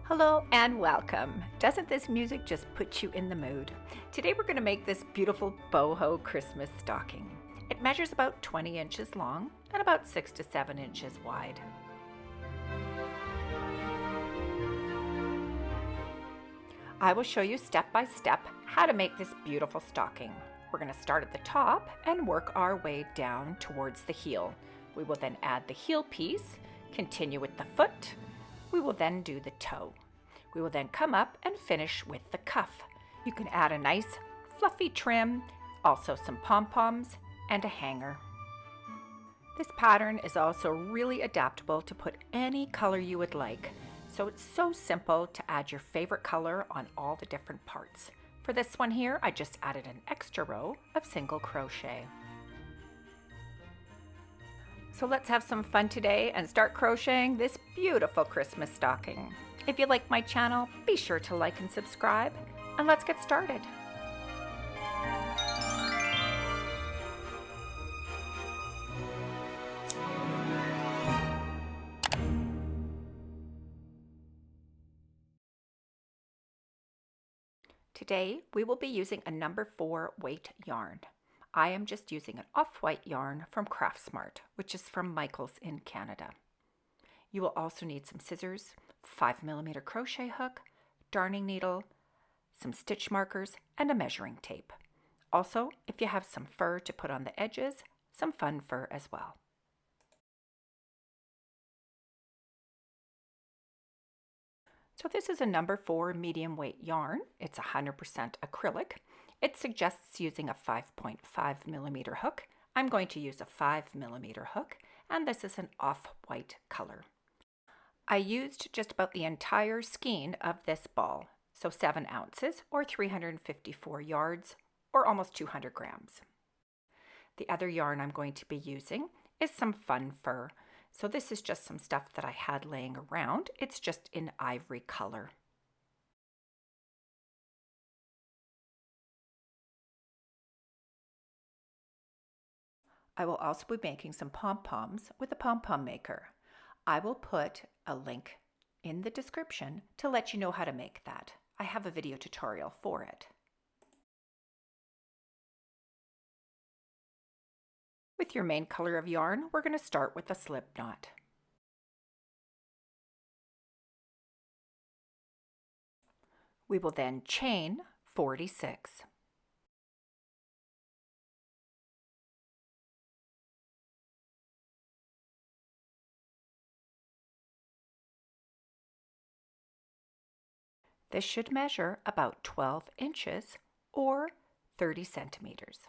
Hello and welcome. Doesn't this music just put you in the mood? Today we're going to make this beautiful boho Christmas stocking. It measures about 20 inches long and about 6 to 7 inches wide. I will show you step by step how to make this beautiful stocking. We're going to start at the top and work our way down towards the heel. We will then add the heel piece, continue with the foot. We will then do the toe. We will then come up and finish with the cuff. You can add a nice fluffy trim, also some pom-poms, and a hanger. This pattern is also really adaptable to put any color you would like. So it's so simple to add your favorite color on all the different parts. For this one here, I just added an extra row of single crochet. So let's have some fun today and start crocheting this beautiful Christmas stocking. If you like my channel, be sure to like and subscribe, and let's get started. Today, we will be using a number 4 weight yarn. I am just using an off-white yarn from Craftsmart, which is from Michael's in Canada. You will also need some scissors, 5mm crochet hook, darning needle, some stitch markers, and a measuring tape. Also, if you have some fur to put on the edges, some fun fur as well. So this is a number 4 medium weight yarn. It's 100% acrylic. It suggests using a 5.5mm hook. I'm going to use a 5mm hook, and this is an off-white color. I used just about the entire skein of this ball, so 7 ounces or 354 yards or almost 200 grams. The other yarn I'm going to be using is some fun fur. So this is just some stuff that I had laying around. It's just in ivory color. I will also be making some pom-poms with a pom-pom maker. I will put a link in the description to let you know how to make that. I have a video tutorial for it. With your main color of yarn, we're going to start with a slip knot. We will then chain 46. This should measure about 12 inches or 30 centimeters.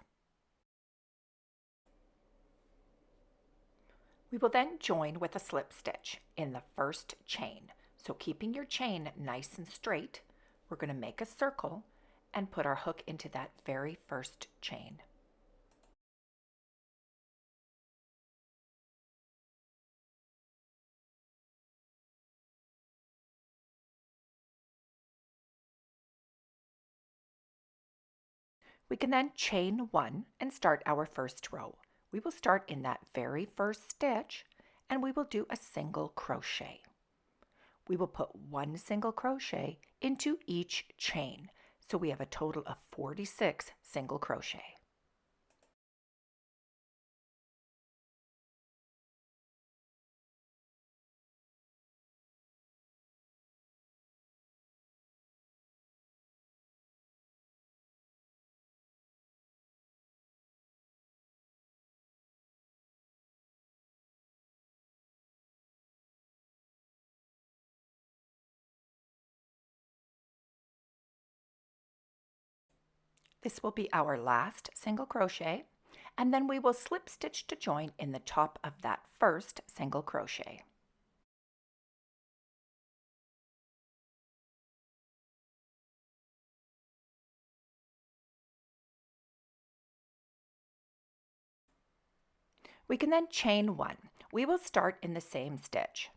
We will then join with a slip stitch in the first chain. So keeping your chain nice and straight, we're going to make a circle and put our hook into that very first chain. We can then chain 1 and start our first row. We will start in that very first stitch and we will do a single crochet. We will put 1 single crochet into each chain, so we have a total of 46 single crochet. This will be our last single crochet, and then we will slip stitch to join in the top of that first single crochet. We can then chain 1. We will start in the same stitch.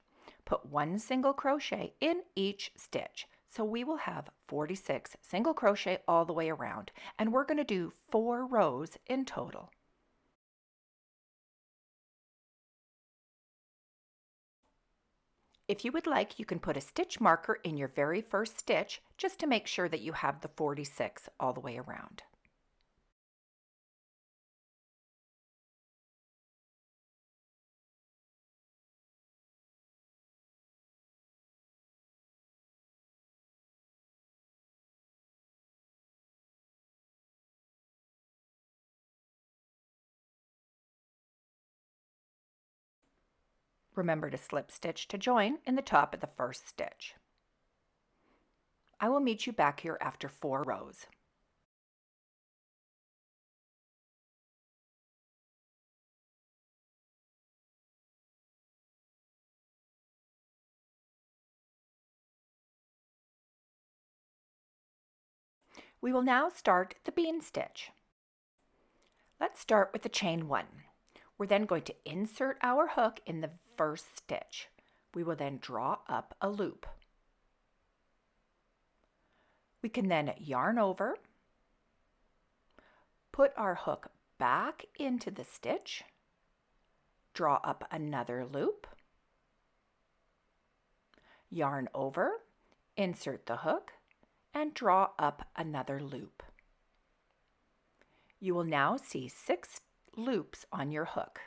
Put 1 single crochet in each stitch. So we will have 46 single crochet all the way around, and we're going to do 4 rows in total. If you would like, you can put a stitch marker in your very first stitch just to make sure that you have the 46 all the way around. Remember to slip stitch to join in the top of the first stitch. I will meet you back here after 4 rows. We will now start the bean stitch. Let's start with the chain 1. We're then going to insert our hook in the first stitch. We will then draw up a loop. We can then yarn over, put our hook back into the stitch, draw up another loop, yarn over, insert the hook, and draw up another loop. You will now see 6 loops on your hook.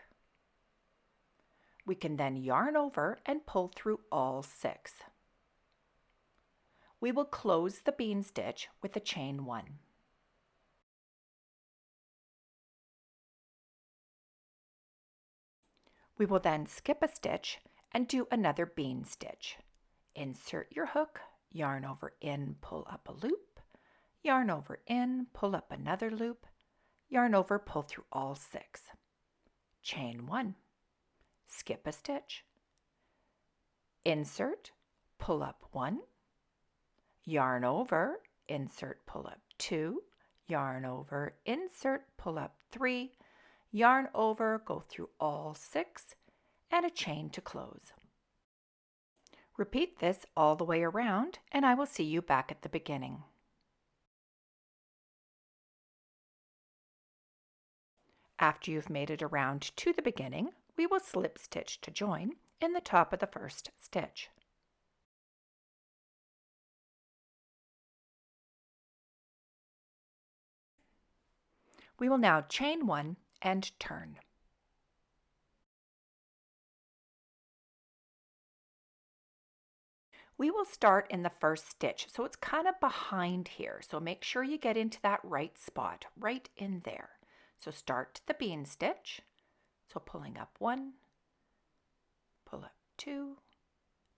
We can then yarn over and pull through all 6. We will close the bean stitch with the chain 1. We will then skip a stitch and do another bean stitch. Insert your hook, yarn over in, pull up a loop, yarn over in, pull up another loop, yarn over, pull through all 6. Chain 1, skip a stitch, insert, pull up 1, yarn over, insert, pull up 2, yarn over, insert, pull up 3, yarn over, go through all 6, and a chain to close. Repeat this all the way around, and I will see you back at the beginning. After you've made it around to the beginning, we will slip stitch to join in the top of the first stitch. We will now chain 1 and turn. We will start in the first stitch, so it's kind of behind here, so make sure you get into that right spot, right in there. So start the bean stitch, so pulling up 1, pull up 2,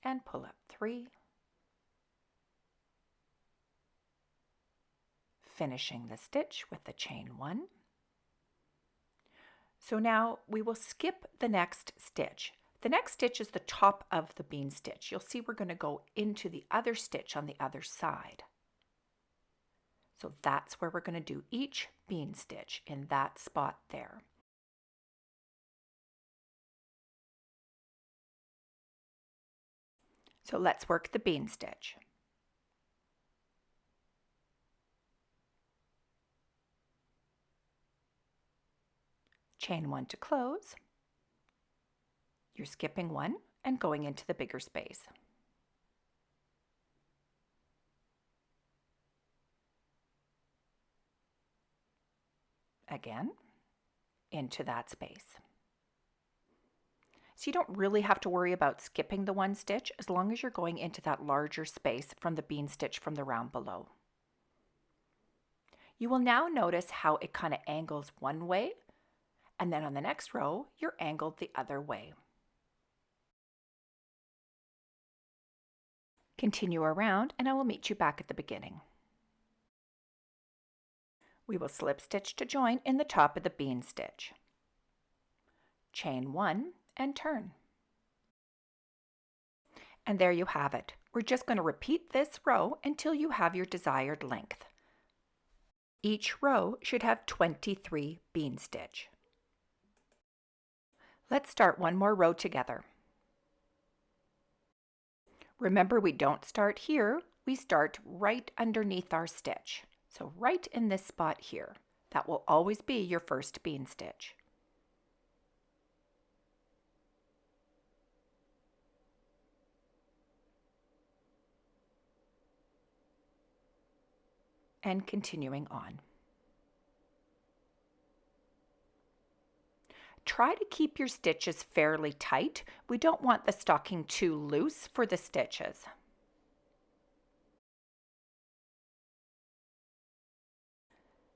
and pull up 3, finishing the stitch with the chain 1. So now we will skip the next stitch. The next stitch is the top of the bean stitch. You'll see we're going to go into the other stitch on the other side. So that's where we're going to do each bean stitch, in that spot there. So let's work the bean stitch. Chain 1 to close. You're skipping 1 and going into the bigger space. Again, into that space. So you don't really have to worry about skipping the 1 stitch as long as you're going into that larger space from the bean stitch from the round below. You will now notice how it kind of angles one way, and then on the next row, you're angled the other way. Continue around and I will meet you back at the beginning. We will slip stitch to join in the top of the bean stitch. Chain 1 and turn. And there you have it. We're just going to repeat this row until you have your desired length. Each row should have 23 bean stitch. Let's start one more row together. Remember, we don't start here, we start right underneath our stitch. So right in this spot here. That will always be your first bean stitch. and continuing on. Try to keep your stitches fairly tight. We don't want the stocking too loose for the stitches.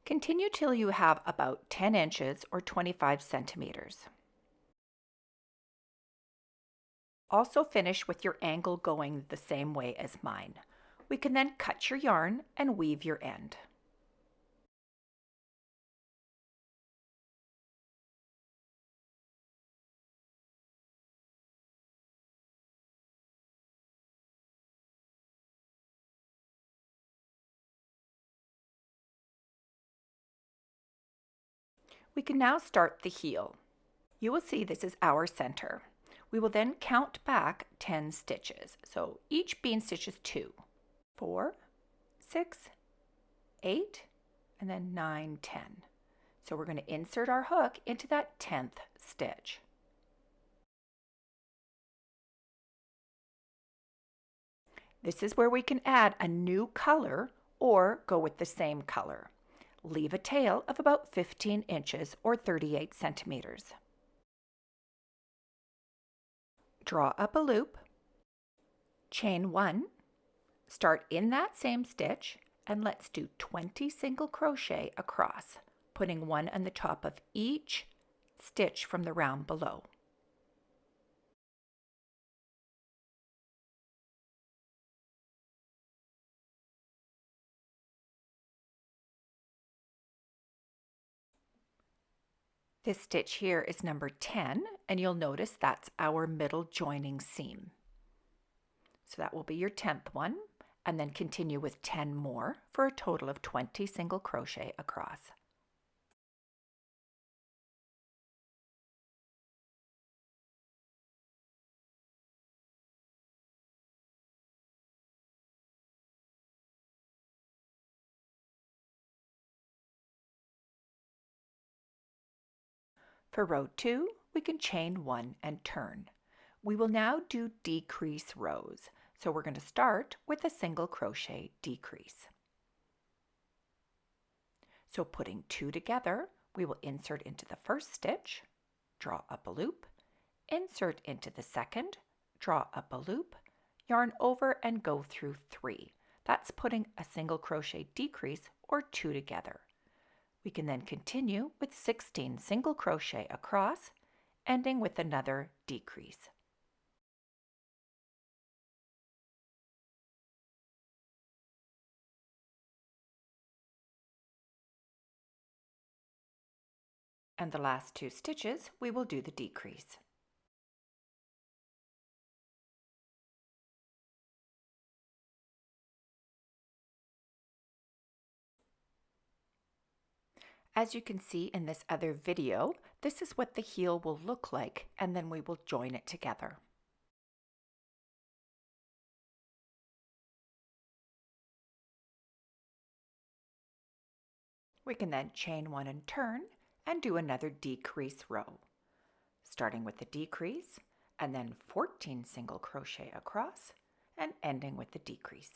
Continue till you have about 10 inches or 25 centimeters. Also finish with your angle going the same way as mine. We can then cut your yarn and weave your end. We can now start the heel. You will see this is our center. We will then count back 10 stitches. So each bean stitch is 2, 4, 6, 8, and then 9, 10. So we're going to insert our hook into that 10th stitch. This is where we can add a new color or go with the same color. Leave a tail of about 15 inches or 38 centimeters. Draw up a loop, chain 1, start in that same stitch, and let's do 20 single crochet across, putting one on the top of each stitch from the round below. This stitch here is number 10, and you'll notice that's our middle joining seam. So that will be your 10th one, and then continue with 10 more for a total of 20 single crochet across. For row 2, we can chain 1 and turn. We will now do decrease rows. So we're going to start with a single crochet decrease. So putting 2 together, we will insert into the first stitch, draw up a loop, insert into the second, draw up a loop, yarn over and go through 3. That's putting a single crochet decrease or 2 together. We can then continue with 16 single crochet across, ending with another decrease. And the last 2 stitches, we will do the decrease. As you can see in this other video, this is what the heel will look like, and then we will join it together. We can then chain 1 and turn and do another decrease row, starting with the decrease and then 14 single crochet across and ending with the decrease.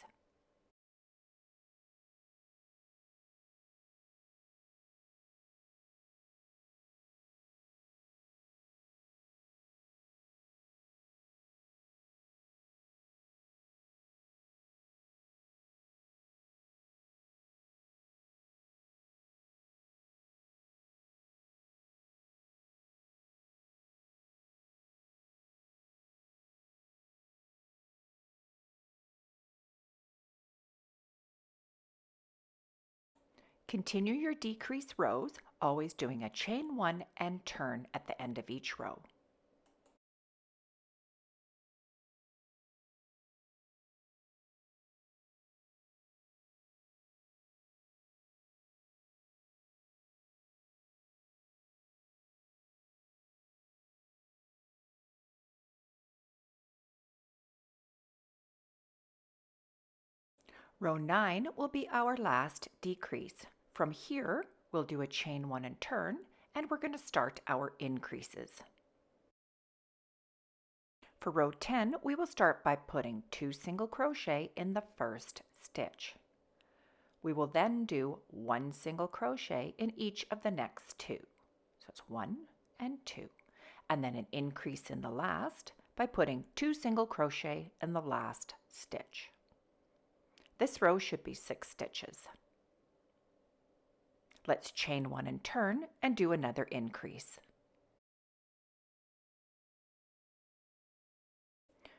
Continue your decrease rows, always doing a chain 1 and turn at the end of each row. Row 9 will be our last decrease. From here, we'll do a chain 1 and turn, and we're going to start our increases. For row 10, we will start by putting 2 single crochet in the first stitch. We will then do 1 single crochet in each of the next 2. So it's 1 and 2, and then an increase in the last by putting 2 single crochet in the last stitch. This row should be 6 stitches. Let's chain 1 and turn and do another increase.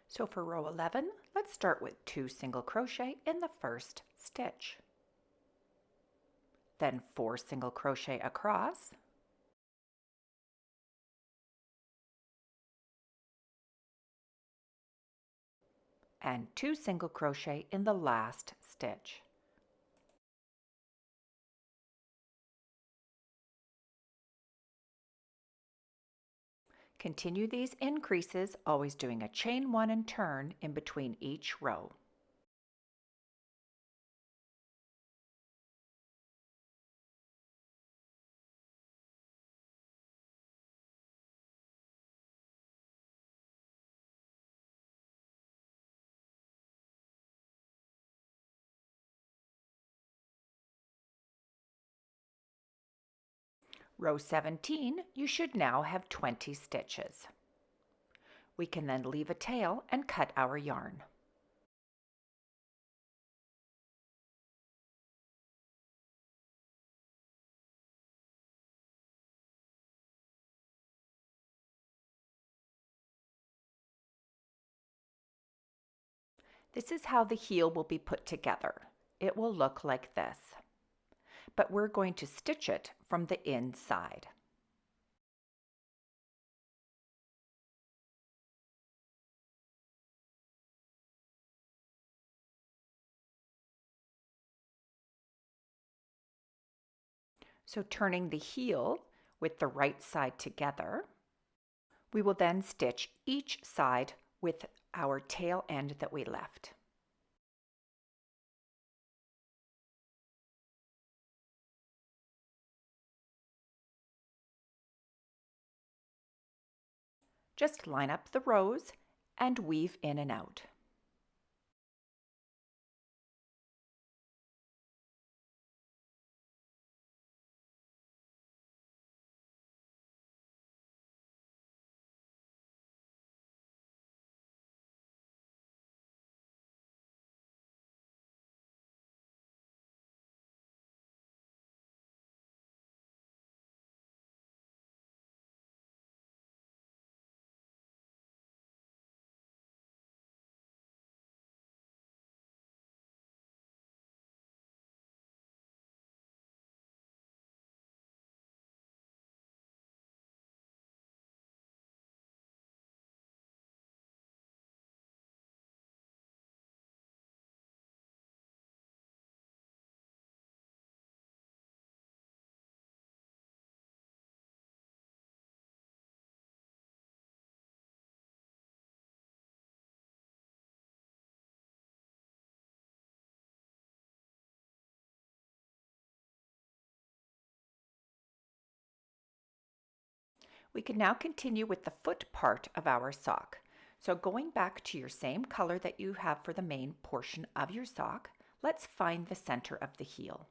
So for row 11, let's start with 2 single crochet in the first stitch. Then 4 single crochet across, and 2 single crochet in the last stitch. Continue these increases, always doing a chain 1 and turn in between each row. Row 17, you should now have 20 stitches. We can then leave a tail and cut our yarn. This is how the heel will be put together. It will look like this, but we're going to stitch it from the inside. So turning the heel with the right side together, we will then stitch each side with our tail end that we left. Just line up the rows and weave in and out. We can now continue with the foot part of our sock. So going back to your same color that you have for the main portion of your sock, let's find the center of the heel.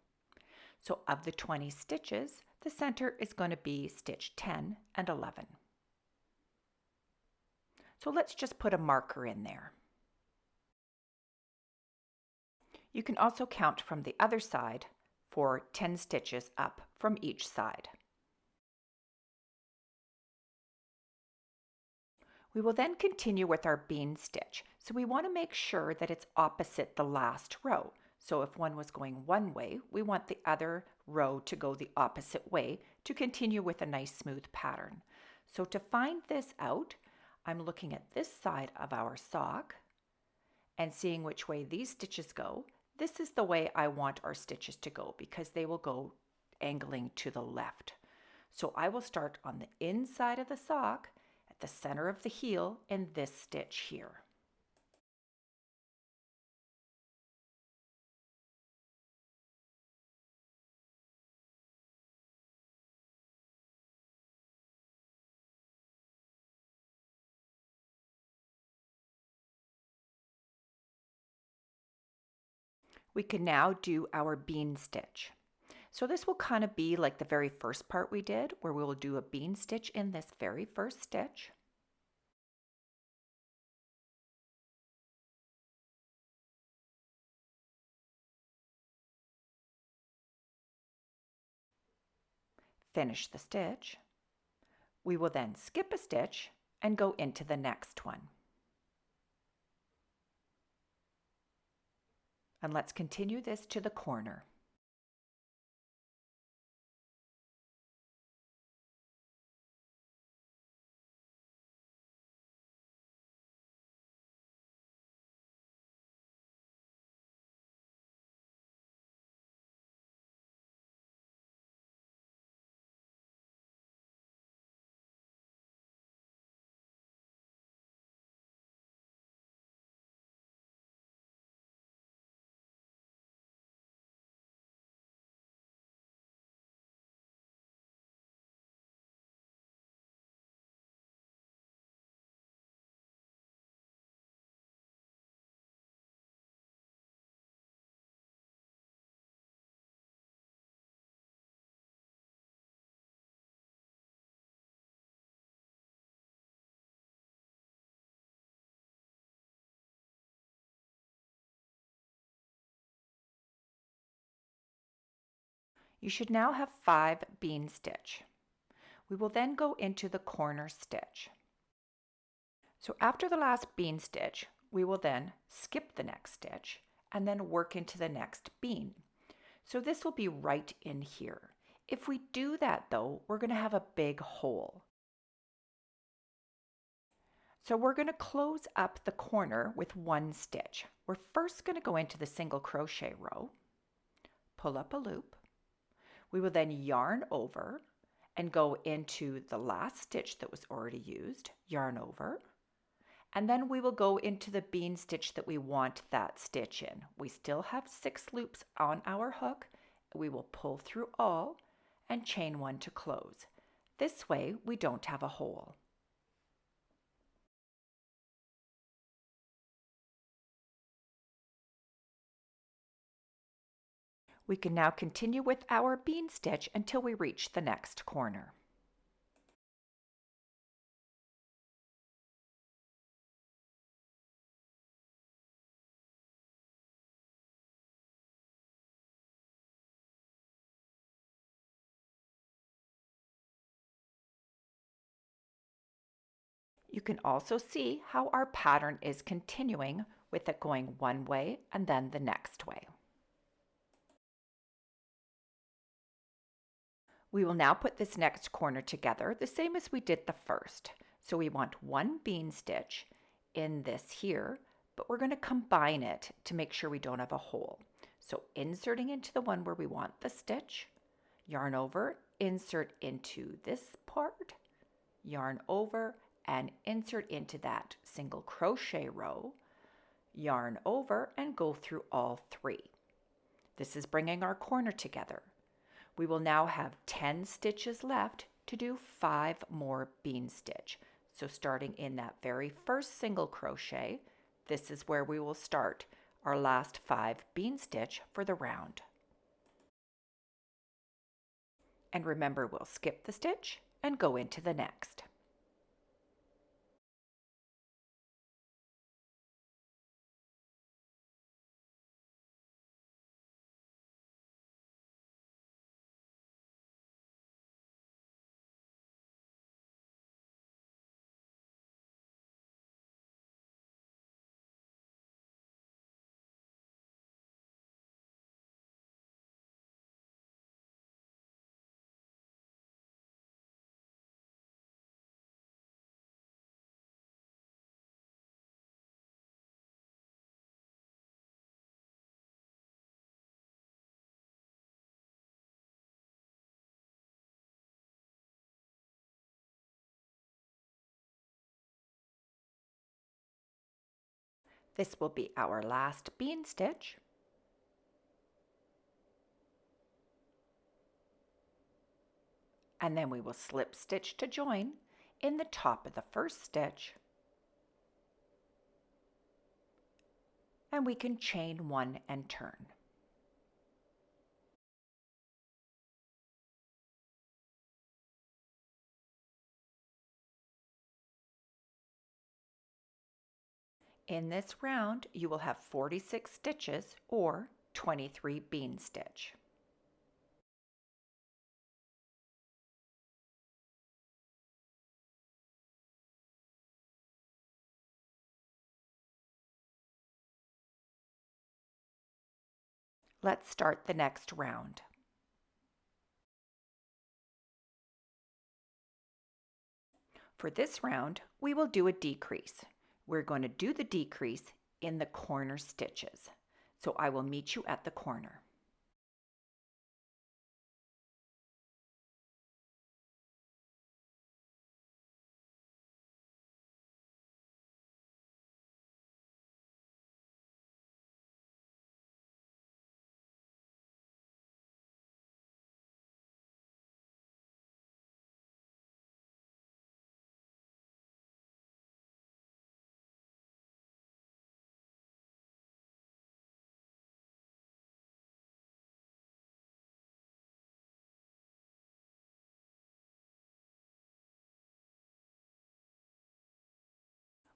So of the 20 stitches, the center is going to be stitch 10 and 11. So let's just put a marker in there. You can also count from the other side for 10 stitches up from each side. We will then continue with our bean stitch. So we want to make sure that it's opposite the last row. So if one was going one way, we want the other row to go the opposite way to continue with a nice smooth pattern. So to find this out, I'm looking at this side of our sock and seeing which way these stitches go. This is the way I want our stitches to go because they will go angling to the left. So I will start on the inside of the sock at the center of the heel in this stitch here. We can now do our bean stitch. So this will kind of be like the very first part we did, where we will do a bean stitch in this very first stitch. Finish the stitch. We will then skip a stitch and go into the next one. And let's continue this to the corner. You should now have 5 bean stitch. We will then go into the corner stitch. So after the last bean stitch, we will then skip the next stitch and then work into the next bean. So this will be right in here. If we do that though, we're going to have a big hole. So we're going to close up the corner with 1 stitch. We're first going to go into the single crochet row, pull up a loop. We will then yarn over and go into the last stitch that was already used, yarn over, and then we will go into the bean stitch that we want that stitch in. We still have 6 loops on our hook. We will pull through all and chain 1 to close. This way we don't have a hole. We can now continue with our bean stitch until we reach the next corner. You can also see how our pattern is continuing with it going one way and then the next way. We will now put this next corner together the same as we did the first. So we want 1 bean stitch in this here, but we're going to combine it to make sure we don't have a hole. So inserting into the one where we want the stitch, yarn over, insert into this part, yarn over, and insert into that single crochet row, yarn over, and go through all 3. This is bringing our corner together. We will now have 10 stitches left to do 5 more bean stitch. So starting in that very first single crochet, this is where we will start our last 5 bean stitch for the round. And remember, we'll skip the stitch and go into the next. This will be our last bean stitch. And then we will slip stitch to join in the top of the first stitch. And we can chain 1 and turn. In this round, you will have 46 stitches or 23 bean stitch. Let's start the next round. For this round, we will do a decrease. We're going to do the decrease in the corner stitches. So I will meet you at the corner.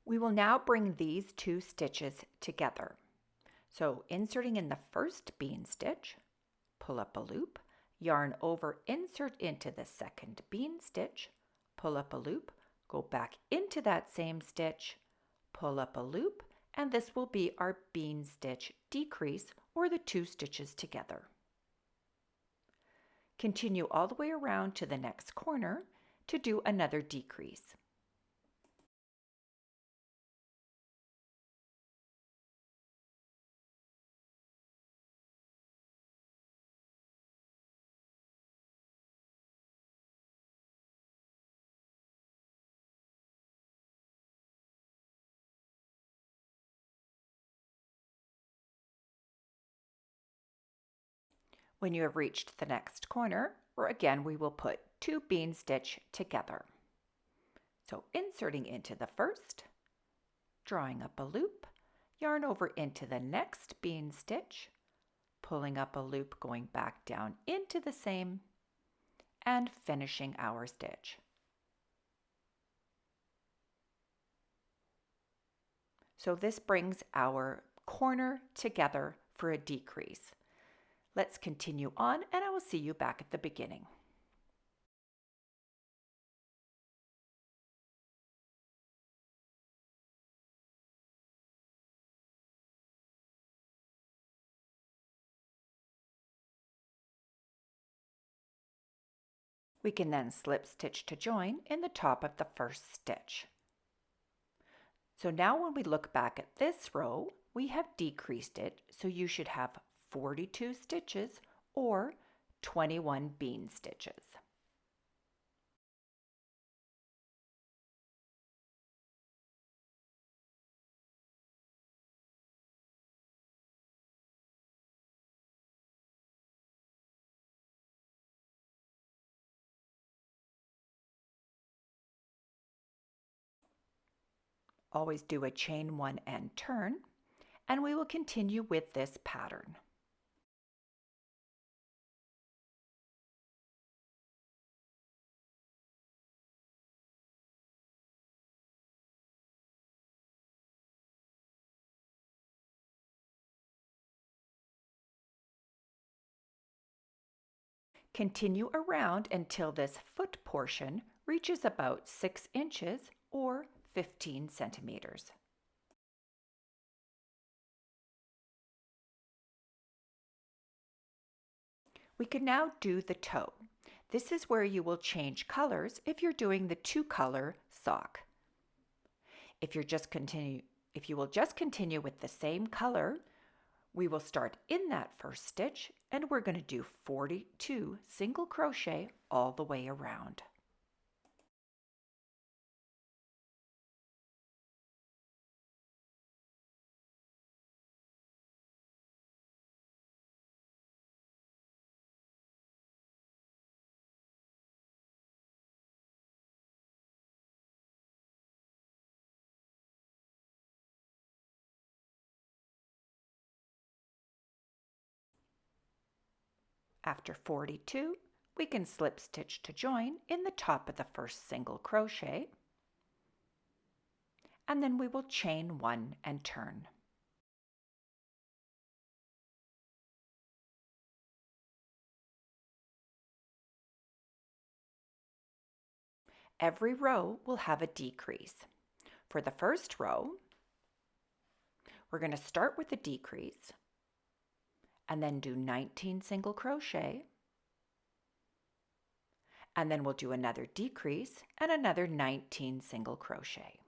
We will now bring these two stitches together. So inserting in the first bean stitch, pull up a loop, yarn over, insert into the second bean stitch, pull up a loop, go back into that same stitch, pull up a loop, and this will be our bean stitch decrease, or the two stitches together. Continue all the way around to the next corner to do another decrease. When you have reached the next corner, again we will put two bean stitch together. So inserting into the first, drawing up a loop, yarn over into the next bean stitch, pulling up a loop, going back down into the same, and finishing our stitch. So this brings our corner together for a decrease. Let's continue on, and I will see you back at the beginning. We can then slip stitch to join in the top of the first stitch. So now when we look back at this row, we have decreased it, so you should have 42 stitches or 21 bean stitches. Always do a chain one and turn, and we will continue with this pattern. Continue around until this foot portion reaches about 6 inches or 15 centimeters. We can now do the toe. This is where you will change colors if you're doing the two-color sock. If you will just continue with the same color, we will start in that first stitch, and we're going to do 42 single crochet all the way around. After 42, we can slip stitch to join in the top of the first single crochet, and then we will chain 1 and turn. Every row will have a decrease. For the first row, we're going to start with a decrease and then do 19 single crochet, and then we'll do another decrease and another 19 single crochet.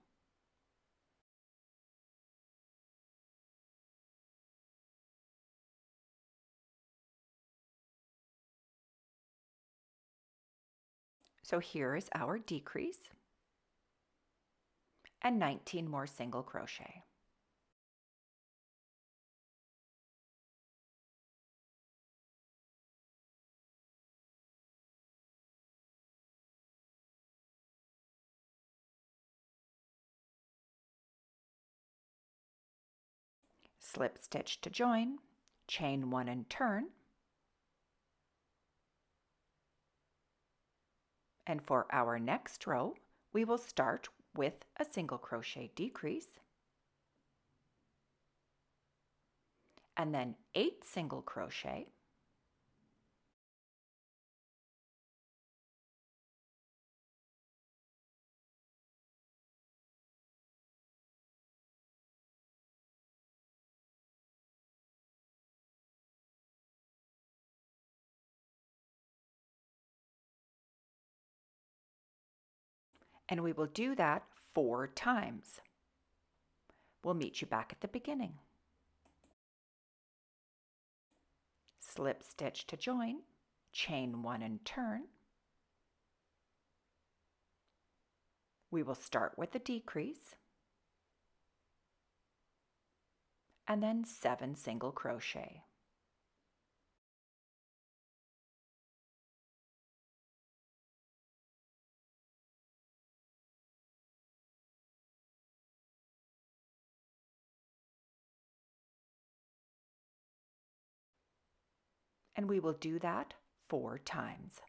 So here is our decrease and 19 more single crochet. Slip stitch to join, chain 1 and turn. And for our next row, we will start with a single crochet decrease, and then 8 single crochet, and we will do that 4 times. We'll meet you back at the beginning. Slip stitch to join, chain 1 and turn. We will start with a decrease and then 7 single crochet. And we will do that 4 times.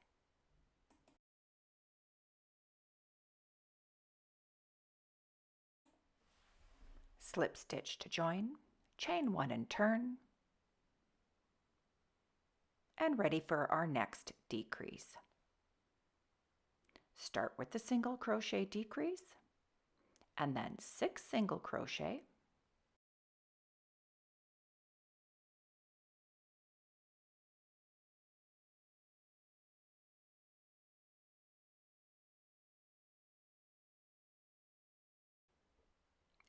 Slip stitch to join, chain 1 and turn, and ready for our next decrease. Start with the single crochet decrease and then 6 single crochet,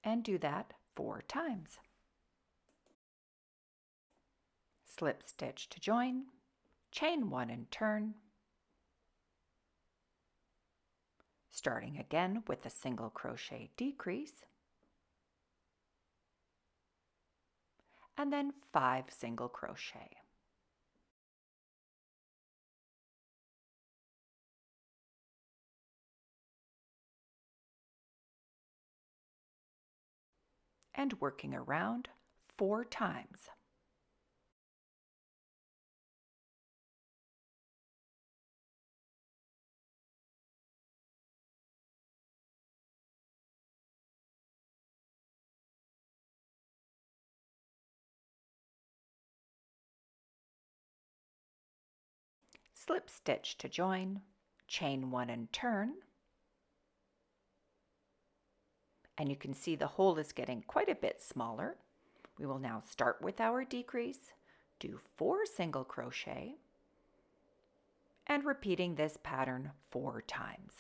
and do that 4 times. Slip stitch to join, chain 1 and turn, starting again with a single crochet decrease, and then 5 single crochet. And working around 4 times. Slip stitch to join, chain 1 and turn, and you can see the hole is getting quite a bit smaller. We will now start with our decrease, do 4 single crochet, and repeating this pattern 4 times.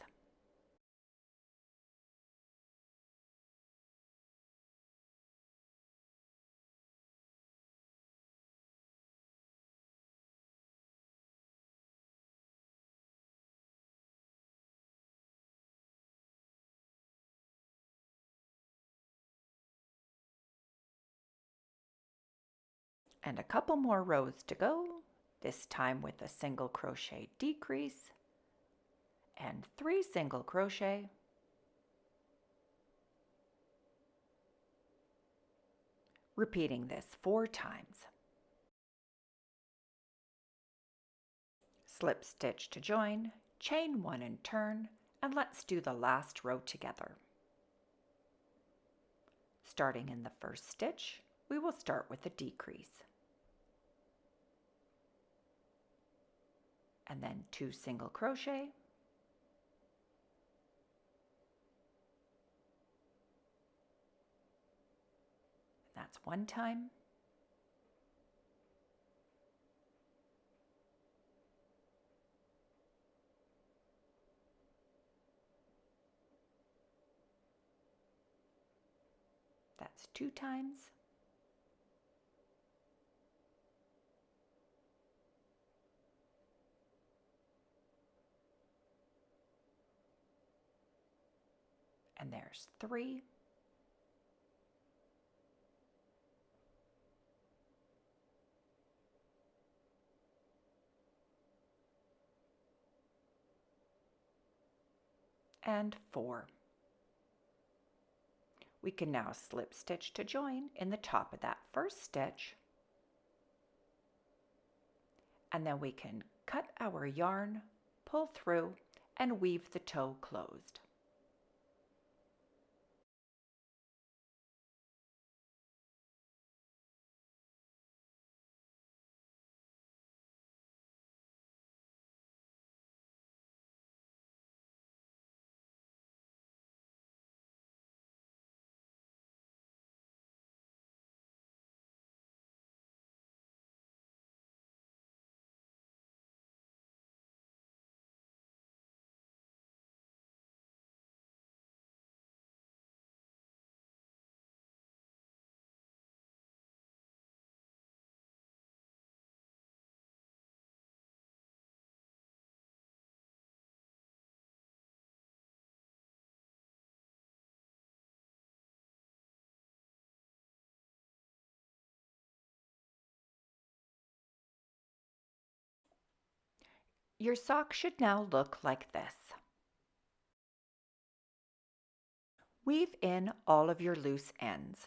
And a couple more rows to go, this time with a single crochet decrease and 3 single crochet, repeating this 4 times. Slip stitch to join, chain 1 and turn, and let's do the last row together. Starting in the first stitch, we will start with a decrease. And then 2 single crochet. That's 1 time. That's 2 times. And there's 3. And 4. We can now slip stitch to join in the top of that first stitch, and then we can cut our yarn, pull through, and weave the toe closed. Your sock should now look like this. Weave in all of your loose ends.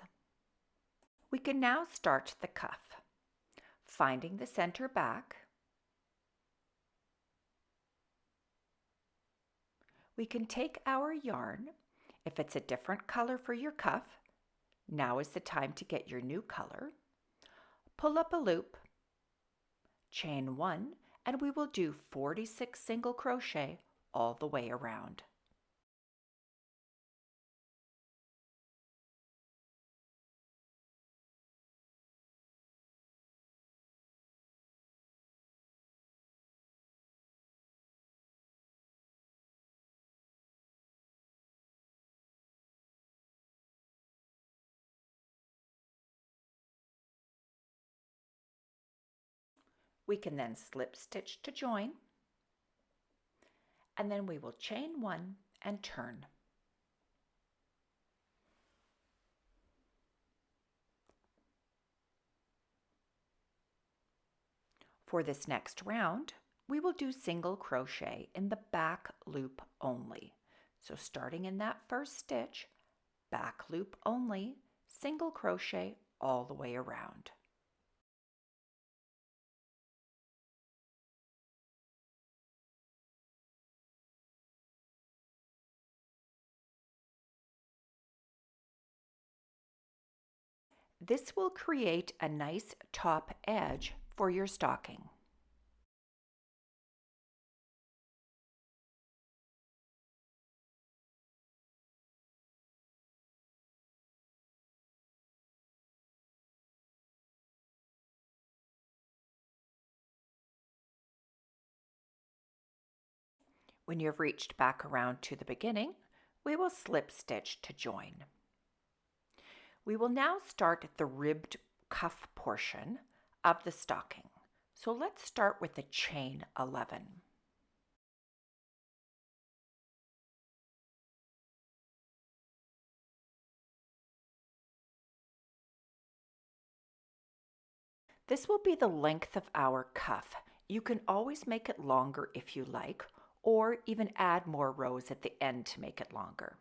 We can now start the cuff, finding the center back. We can take our yarn. If it's a different color for your cuff, now is the time to get your new color. Pull up a loop, chain 1, and we will do 46 single crochet all the way around. We can then slip stitch to join, and then we will chain 1 and turn. For this next round, we will do single crochet in the back loop only. So starting in that first stitch, back loop only, single crochet all the way around. This will create a nice top edge for your stocking. When you've reached back around to the beginning, we will slip stitch to join. We will now start the ribbed cuff portion of the stocking. So let's start with the chain 11. This will be the length of our cuff. You can always make it longer if you like, or even add more rows at the end to make it longer.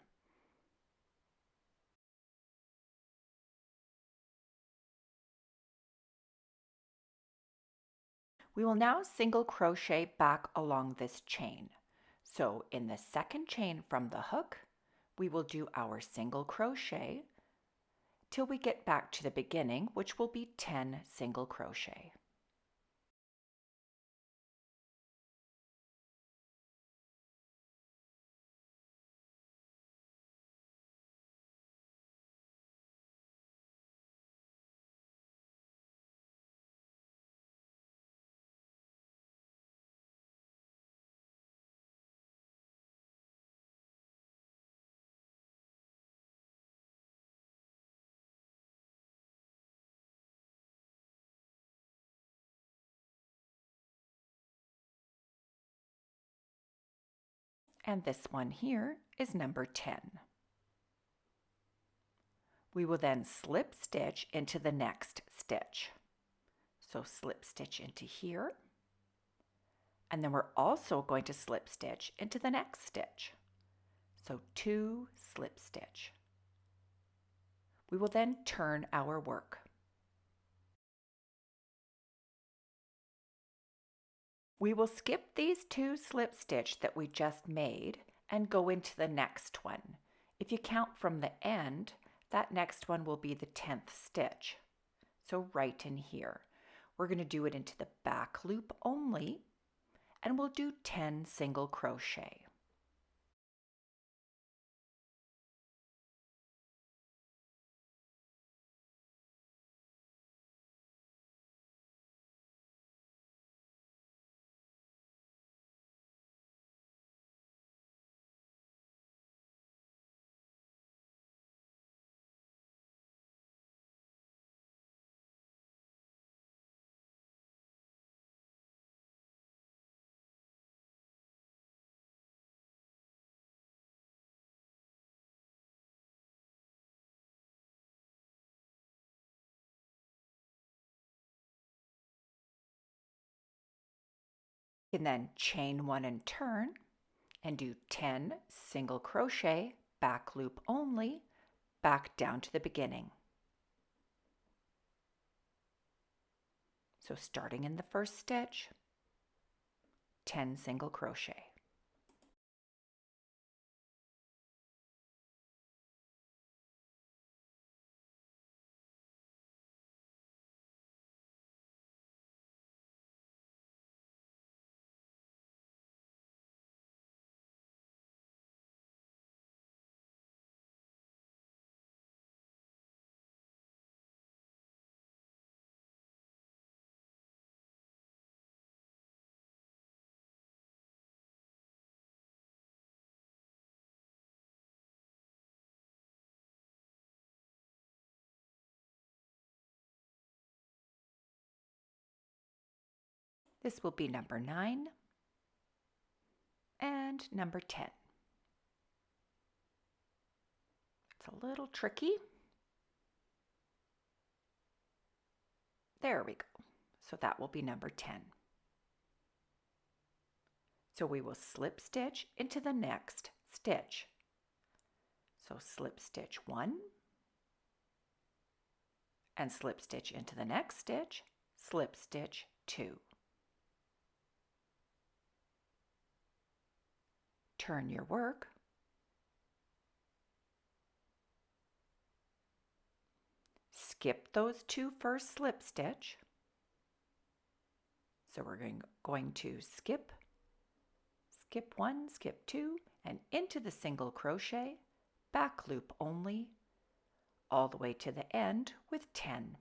We will now single crochet back along this chain. So in the second chain from the hook, we will do our single crochet, till we get back to the beginning, which will be 10 single crochet. And this one here is number 10. We will then slip stitch into the next stitch. So slip stitch into here, and then we're also going to slip stitch into the next stitch. So 2 slip stitch. We will then turn our work. We will skip these 2 slip stitch that we just made and go into the next one. If you count from the end, that next one will be the 10th stitch. So right in here. We're going to do it into the back loop only, and we'll do 10 single crochet. You can then chain 1 and turn and do 10 single crochet, back loop only, back down to the beginning. So starting in the first stitch, 10 single crochet. This will be number 9 and number 10. It's a little tricky. There we go. So that will be number 10. So we will slip stitch into the next stitch. So slip stitch 1 and slip stitch into the next stitch, slip stitch 2. Turn your work. Skip those 2 first slip stitch. So we're going to skip 1, skip 2, and into the single crochet, back loop only, all the way to the end with 10.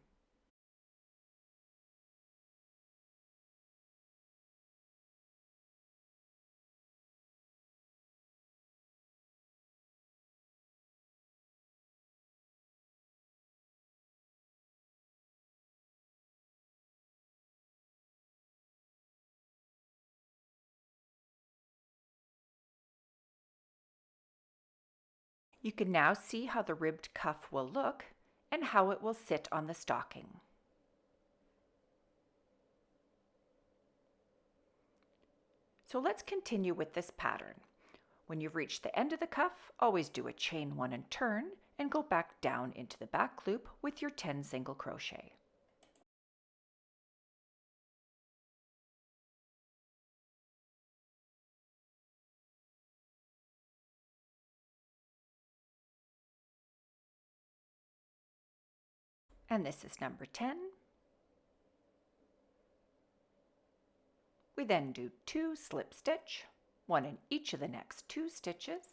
You can now see how the ribbed cuff will look and how it will sit on the stocking. So let's continue with this pattern. When you've reached the end of the cuff, always do a chain 1 and turn and go back down into the back loop with your 10 single crochet. And this is number 10. We then do 2 slip stitch, 1 in each of the next 2 stitches.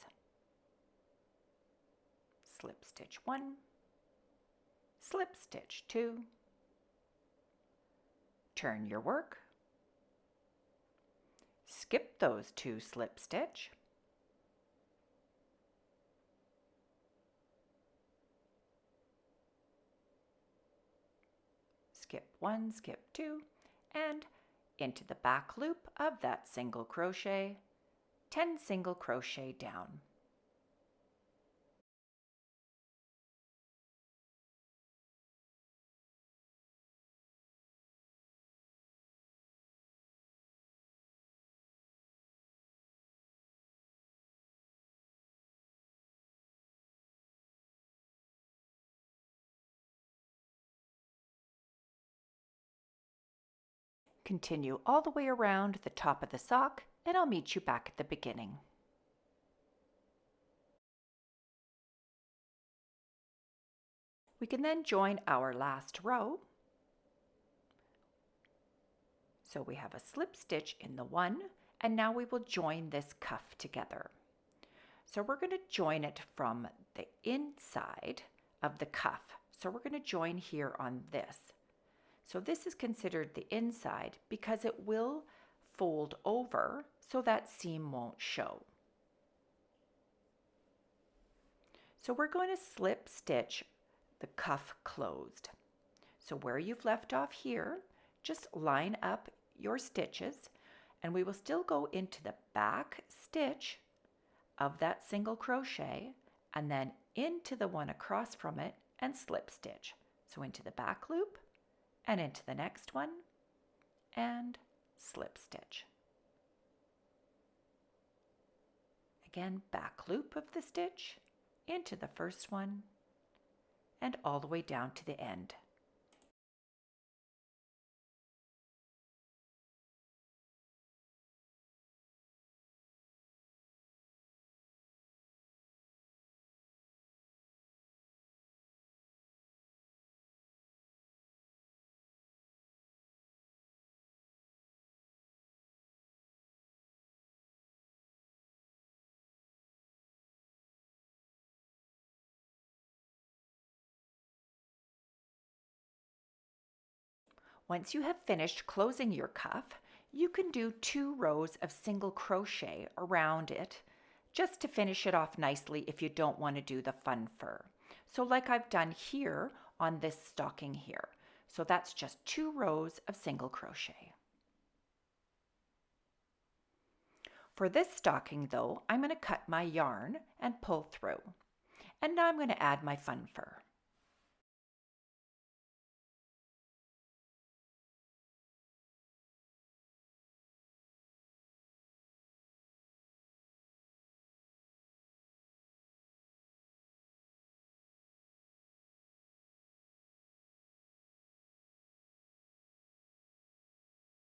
Slip stitch 1, slip stitch 2, turn your work, skip those 2 slip stitch, skip 1, skip 2, and into the back loop of that single crochet, 10 single crochet down. Continue all the way around the top of the sock, and I'll meet you back at the beginning. We can then join our last row. So we have a slip stitch in the one, and now we will join this cuff together. So we're going to join it from the inside of the cuff. So we're going to join here on this. So this is considered the inside because it will fold over so that seam won't show. So we're going to slip stitch the cuff closed. So where you've left off here, just line up your stitches, and we will still go into the back stitch of that single crochet and then into the one across from it and slip stitch. So into the back loop and into the next one and slip stitch. Again, back loop of the stitch into the first one and all the way down to the end. Once you have finished closing your cuff, you can do 2 rows of single crochet around it just to finish it off nicely if you don't want to do the fun fur. So like I've done here on this stocking here. So that's just 2 rows of single crochet. For this stocking though, I'm going to cut my yarn and pull through. And now I'm going to add my fun fur.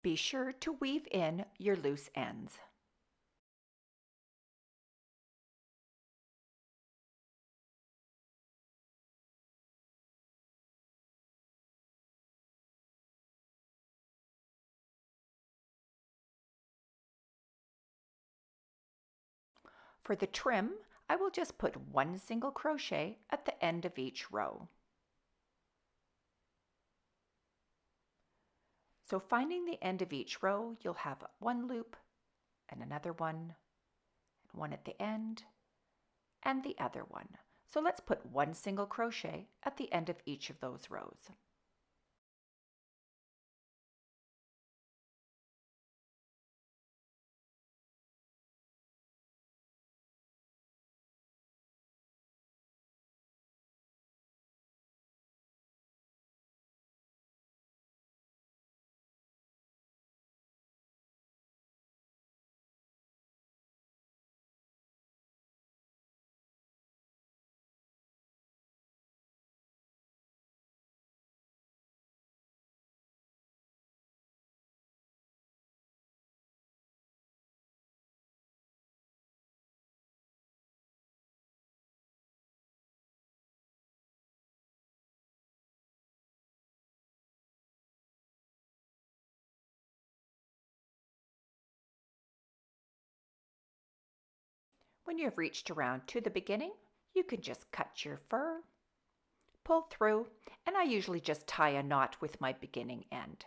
Be sure to weave in your loose ends. For the trim, I will just put 1 single crochet at the end of each row. So finding the end of each row, you'll have 1 loop and another one at the end, and the other one. So let's put 1 single crochet at the end of each of those rows. When you have reached around to the beginning, you can just cut your fur, pull through, and I usually just tie a knot with my beginning end.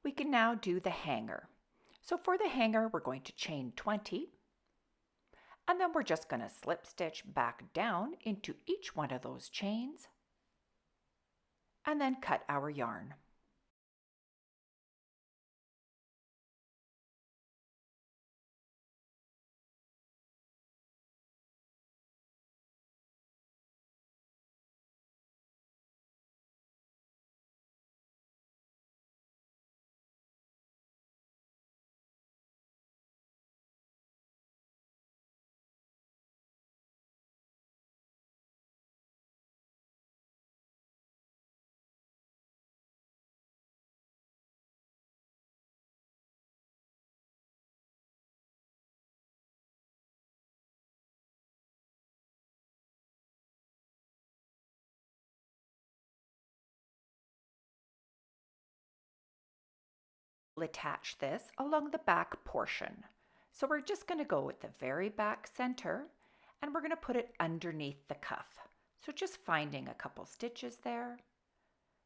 We can now do the hanger. So for the hanger, we're going to chain 20, and then we're just going to slip stitch back down into each one of those chains, and then cut our yarn. Attach this along the back portion. So we're just going to go with the very back center, and we're going to put it underneath the cuff. So just finding a couple stitches there,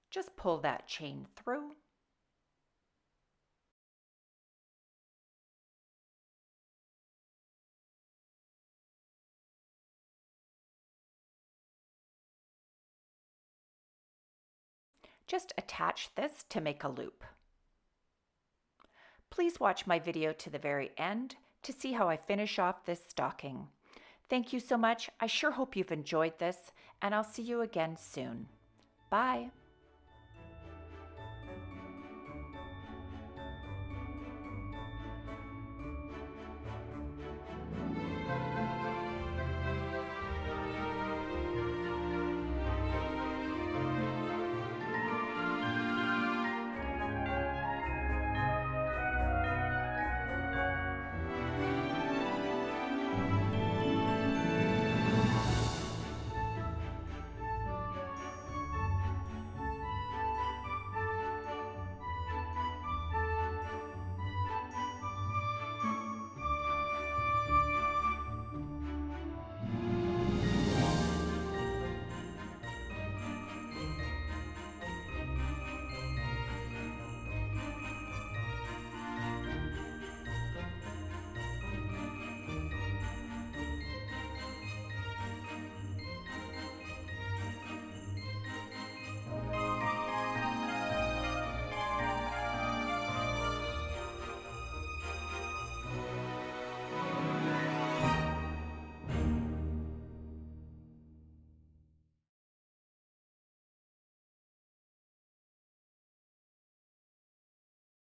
just pull that chain through. Just attach this to make a loop. Please watch my video to the very end to see how I finish off this stocking. Thank you so much. I sure hope you've enjoyed this, and I'll see you again soon. Bye.